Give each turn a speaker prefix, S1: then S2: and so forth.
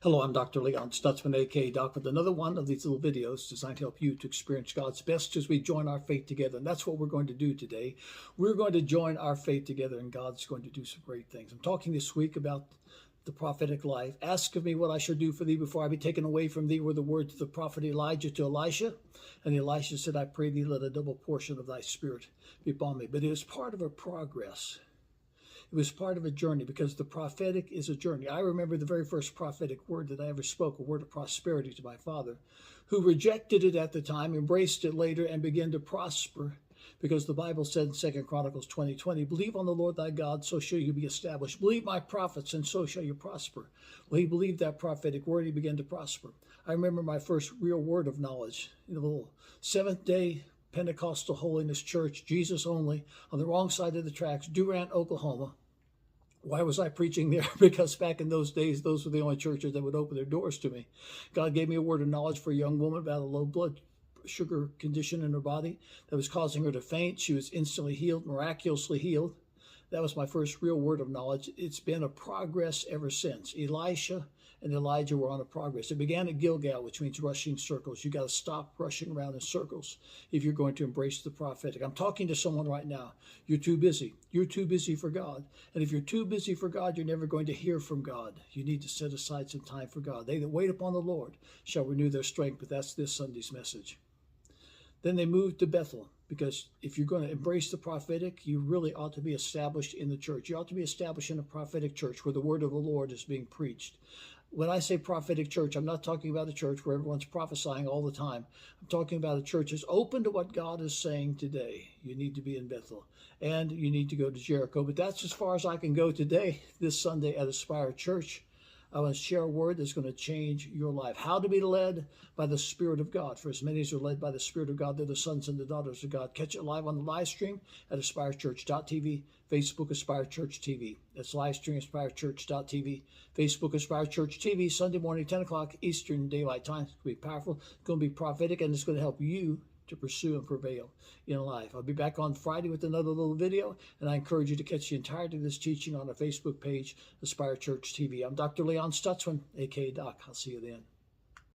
S1: Hello, I'm Dr. Leon Stutzman, aka Doc, with another one of these little videos designed to help you to experience God's best as we join our faith together. And that's what we're going to do today. We're going to join our faith together, and God's going to do some great things. I'm talking this week about the prophetic life. Ask of me what I shall do for thee before I be taken away from thee, were the words of the prophet Elijah to Elisha. And Elisha said, I pray thee, let a double portion of thy spirit be upon me. But it was part of a progress. It was part of a journey, because the prophetic is a journey. I remember the very first prophetic word that I ever spoke, a word of prosperity to my father, who rejected it at the time, embraced it later, and began to prosper, because the Bible said in 2 Chronicles 20:20, believe on the Lord thy God, so shall you be established. Believe my prophets, and so shall you prosper. Well, he believed that prophetic word. He began to prosper. I remember my first real word of knowledge in a little Seventh-day Pentecostal Holiness Church, Jesus only, on the wrong side of the tracks, Durant, Oklahoma. Why was I preaching there? Because back in those days, those were the only churches that would open their doors to me. God gave me a word of knowledge for a young woman about a low blood sugar condition in her body that was causing her to faint. She was instantly healed, miraculously healed. That was my first real word of knowledge. It's been a progress ever since. Elisha and Elijah were on a progress. It began at Gilgal, which means rushing circles. You got to stop rushing around in circles if you're going to embrace the prophetic. I'm talking to someone right now. You're too busy. You're too busy for God. And if you're too busy for God, you're never going to hear from God. You need to set aside some time for God. They that wait upon the Lord shall renew their strength. But that's this Sunday's message. Then they moved to Bethel, because if you're going to embrace the prophetic, you really ought to be established in the church. You ought to be established in a prophetic church where the word of the Lord is being preached. When I say prophetic church, I'm not talking about a church where everyone's prophesying all the time. I'm talking about a church that's open to what God is saying today. You need to be in Bethel, and you need to go to Jericho. But that's as far as I can go today, this Sunday at Aspire Church. I want to share a word that's going to change your life. How to be led by the Spirit of God. For as many as are led by the Spirit of God, they're the sons and the daughters of God. Catch it live on the live stream at AspireChurch.tv, Facebook Aspire Church TV. That's live stream AspireChurch.tv, Facebook Aspire Church TV, Sunday morning, 10 o'clock Eastern Daylight Time. It's going to be powerful. It's going to be prophetic, and it's going to help you to pursue and prevail in life. I'll be back on Friday with another little video, and I encourage you to catch the entirety of this teaching on our Facebook page, Aspire Church TV. I'm Dr. Leon Stutzman, aka Doc. I'll see you then.